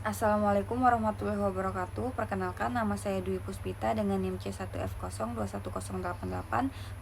Assalamualaikum warahmatullahi wabarakatuh. Perkenalkan, nama saya Dwi Puspita dengan NIM C1F021088,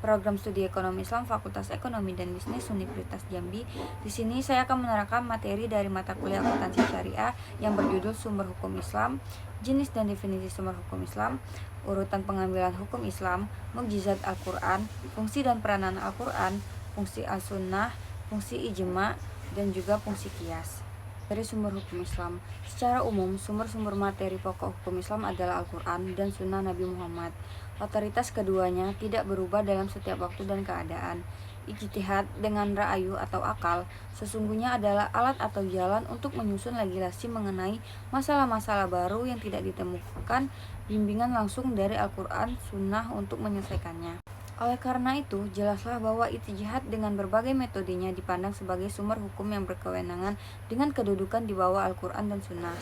Program Studi Ekonomi Islam Fakultas Ekonomi dan Bisnis Universitas Jambi. Di sini saya akan menerangkan materi dari mata kuliah akuntansi syariah yang berjudul Sumber Hukum Islam, Jenis dan Definisi Sumber Hukum Islam, Urutan Pengambilan Hukum Islam, Mukjizat Al-Quran, Fungsi dan Peranan Al-Quran, Fungsi As-Sunnah, Fungsi Ijma, dan juga fungsi kias. Dari sumber hukum Islam. Secara umum, sumber-sumber materi pokok hukum Islam adalah Al-Quran dan Sunnah Nabi Muhammad. Otoritas keduanya tidak berubah dalam setiap waktu dan keadaan. Ijtihad dengan ra'ayu atau akal sesungguhnya adalah alat atau jalan untuk menyusun legislasi mengenai masalah-masalah baru yang tidak ditemukan bimbingan langsung dari Al-Quran Sunnah untuk menyelesaikannya. Oleh karena itu, jelaslah bahwa ijtihad dengan berbagai metodenya dipandang sebagai sumber hukum yang berkewenangan dengan kedudukan di bawah Al-Quran dan Sunnah.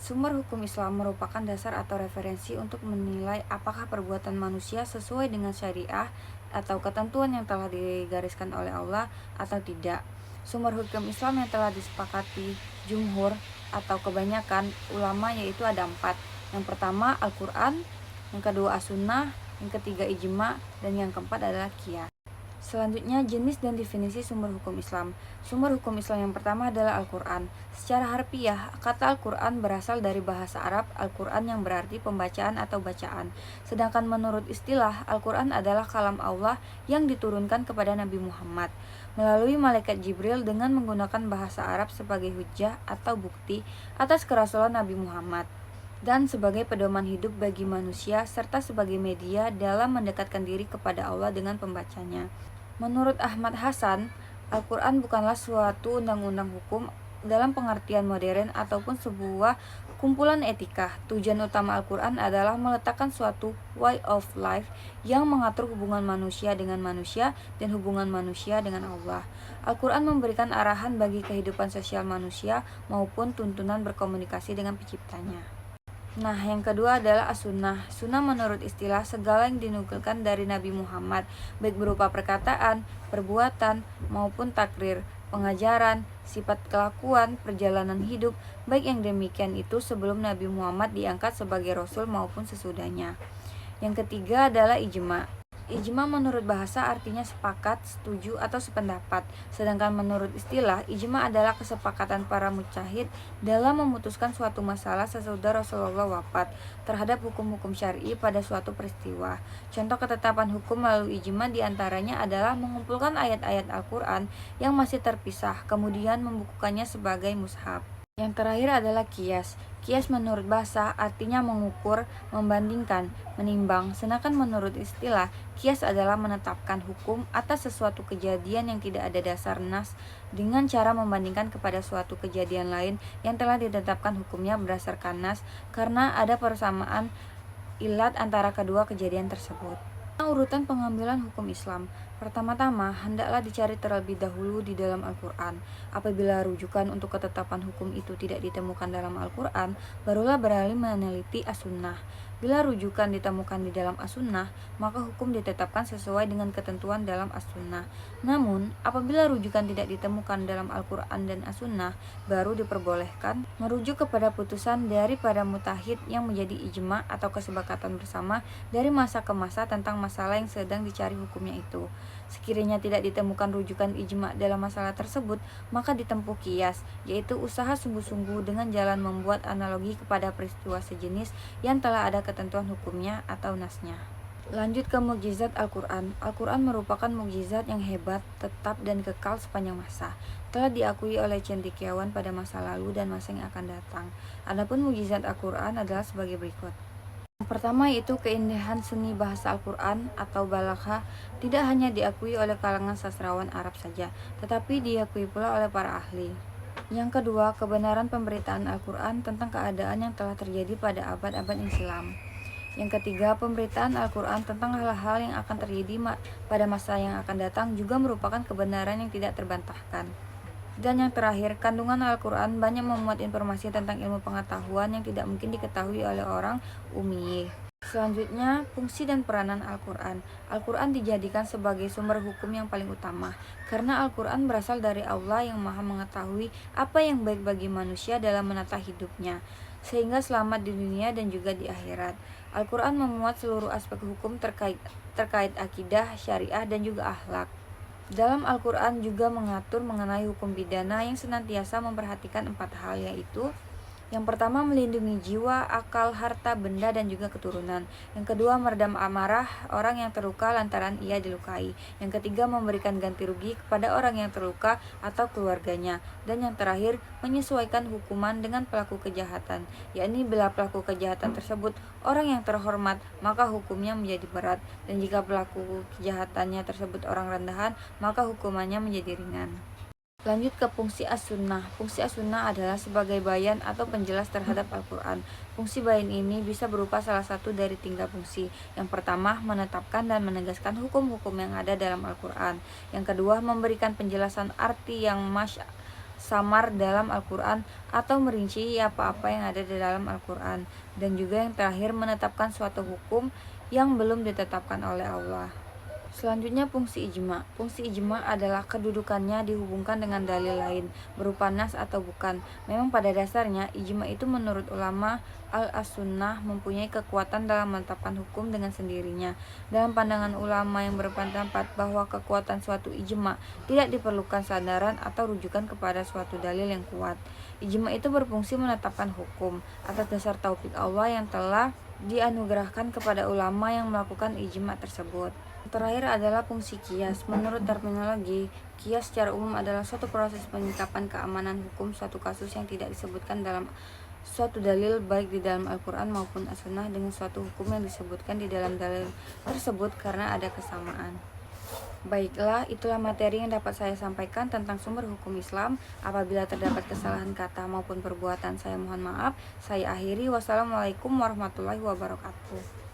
Sumber hukum Islam merupakan dasar atau referensi untuk menilai apakah perbuatan manusia sesuai dengan syariah atau ketentuan yang telah digariskan oleh Allah atau tidak. Sumber hukum Islam yang telah disepakati jumhur atau kebanyakan ulama yaitu ada 4. Yang pertama Al-Quran, yang kedua As-Sunnah, yang ketiga ijma, dan yang keempat adalah qiyas. Selanjutnya, jenis dan definisi sumber hukum Islam. Sumber hukum Islam yang pertama adalah Al-Quran. Secara harfiah, kata Al-Quran berasal dari bahasa Arab Al-Quran yang berarti pembacaan atau bacaan. Sedangkan menurut istilah, Al-Quran adalah kalam Allah yang diturunkan kepada Nabi Muhammad melalui malaikat Jibril dengan menggunakan bahasa Arab sebagai hujjah atau bukti atas kerasulan Nabi Muhammad dan sebagai pedoman hidup bagi manusia serta sebagai media dalam mendekatkan diri kepada Allah dengan pembacanya. Menurut Ahmad Hasan, Al-Quran bukanlah suatu undang-undang hukum dalam pengertian modern ataupun sebuah kumpulan etika. Tujuan utama Al-Quran adalah meletakkan suatu way of life yang mengatur hubungan manusia dengan manusia dan hubungan manusia dengan Allah. Al-Quran memberikan arahan bagi kehidupan sosial manusia maupun tuntunan berkomunikasi dengan penciptanya. Nah, yang kedua adalah as-sunnah. Sunnah menurut istilah segala yang dinukilkan dari Nabi Muhammad, baik berupa perkataan, perbuatan, maupun takrir, pengajaran, sifat kelakuan, perjalanan hidup, baik yang demikian itu sebelum Nabi Muhammad diangkat sebagai Rasul maupun sesudahnya. Yang ketiga adalah ijma. Ijma menurut bahasa artinya sepakat, setuju, atau sependapat. Sedangkan menurut istilah, ijma adalah kesepakatan para mujtahid dalam memutuskan suatu masalah sesudah Rasulullah wafat terhadap hukum-hukum syar'i pada suatu peristiwa. Contoh ketetapan hukum melalui ijma diantaranya adalah mengumpulkan ayat-ayat Al-Quran yang masih terpisah, kemudian membukukannya sebagai mushaf. Yang terakhir adalah kias. Kias menurut bahasa artinya mengukur, membandingkan, menimbang. Sedangkan menurut istilah, kias adalah menetapkan hukum atas sesuatu kejadian yang tidak ada dasar nas dengan cara membandingkan kepada suatu kejadian lain yang telah ditetapkan hukumnya berdasarkan nas karena ada persamaan ilat antara kedua kejadian tersebut. Urutan pengambilan hukum Islam. Pertama-tama, hendaklah dicari terlebih dahulu di dalam Al-Quran. Apabila rujukan untuk ketetapan hukum itu tidak ditemukan dalam Al-Quran, barulah beralih meneliti As-Sunnah. Bila rujukan ditemukan di dalam As-Sunnah, maka hukum ditetapkan sesuai dengan ketentuan dalam As-Sunnah. Namun, apabila rujukan tidak ditemukan dalam Al-Quran dan As-Sunnah, baru diperbolehkan merujuk kepada putusan dari para mujtahid yang menjadi ijma atau kesepakatan bersama dari masa ke masa tentang masalah yang sedang dicari hukumnya itu. Sekiranya tidak ditemukan rujukan ijma dalam masalah tersebut, maka ditempuh kias, yaitu usaha sungguh-sungguh dengan jalan membuat analogi kepada peristiwa sejenis yang telah ada ketentuan hukumnya atau nasnya. Lanjut ke mukjizat Al-Quran. Al-Quran merupakan mukjizat yang hebat, tetap, dan kekal sepanjang masa. Telah diakui oleh cendekiawan pada masa lalu dan masa yang akan datang. Adapun mukjizat Al-Quran adalah sebagai berikut. Yang pertama yaitu keindahan seni bahasa Al-Quran atau balaghah tidak hanya diakui oleh kalangan sastrawan Arab saja, tetapi diakui pula oleh para ahli. Yang kedua, kebenaran pemberitaan Al-Quran tentang keadaan yang telah terjadi pada abad-abad Islam. Yang ketiga, pemberitaan Al-Quran tentang hal-hal yang akan terjadi pada masa yang akan datang juga merupakan kebenaran yang tidak terbantahkan. Dan yang terakhir, kandungan Al-Quran banyak memuat informasi tentang ilmu pengetahuan yang tidak mungkin diketahui oleh orang ummi. Selanjutnya, fungsi dan peranan Al-Quran. Al-Quran dijadikan sebagai sumber hukum yang paling utama, karena Al-Quran berasal dari Allah yang maha mengetahui apa yang baik bagi manusia dalam menata hidupnya, sehingga selamat di dunia dan juga di akhirat. Al-Quran memuat seluruh aspek hukum terkait akidah, syariah, dan juga akhlak. Dalam Al-Quran juga mengatur mengenai hukum pidana yang senantiasa memperhatikan 4 hal, yaitu yang pertama, melindungi jiwa, akal, harta, benda, dan juga keturunan. Yang kedua, meredam amarah orang yang terluka lantaran ia dilukai. Yang ketiga, memberikan ganti rugi kepada orang yang terluka atau keluarganya. Dan yang terakhir, menyesuaikan hukuman dengan pelaku kejahatan, yakni bila pelaku kejahatan tersebut orang yang terhormat, maka hukumnya menjadi berat. Dan jika pelaku kejahatannya tersebut orang rendahan, maka hukumannya menjadi ringan. Lanjut ke fungsi as-sunnah. Fungsi as-sunnah adalah sebagai bayan atau penjelas terhadap Al-Quran. Fungsi bayan ini bisa berupa salah satu dari 3 fungsi. Yang pertama, menetapkan dan menegaskan hukum-hukum yang ada dalam Al-Quran. Yang kedua, memberikan penjelasan arti yang samar dalam Al-Quran atau merinci apa-apa yang ada di dalam Al-Quran. Dan juga yang terakhir, menetapkan suatu hukum yang belum ditetapkan oleh Allah. Selanjutnya, fungsi ijma. Fungsi ijma adalah kedudukannya dihubungkan dengan dalil lain, berupa nas atau bukan. Memang pada dasarnya, ijma itu menurut ulama al-sunnah mempunyai kekuatan dalam menetapkan hukum dengan sendirinya. Dalam pandangan ulama yang berpendapat bahwa kekuatan suatu ijma tidak diperlukan sandaran atau rujukan kepada suatu dalil yang kuat. Ijma itu berfungsi menetapkan hukum atas dasar taufik Allah yang telah dianugerahkan kepada ulama yang melakukan ijma tersebut. Terakhir adalah fungsi kias. Menurut terminologi, kias secara umum adalah suatu proses penyikapan keamanan hukum suatu kasus yang tidak disebutkan dalam suatu dalil baik di dalam Al-Quran maupun As-Sunnah dengan suatu hukum yang disebutkan di dalam dalil tersebut karena ada kesamaan. Baiklah, itulah materi yang dapat saya sampaikan tentang sumber hukum Islam. Apabila terdapat kesalahan kata maupun perbuatan, saya mohon maaf. Saya akhiri. Wassalamualaikum warahmatullahi wabarakatuh.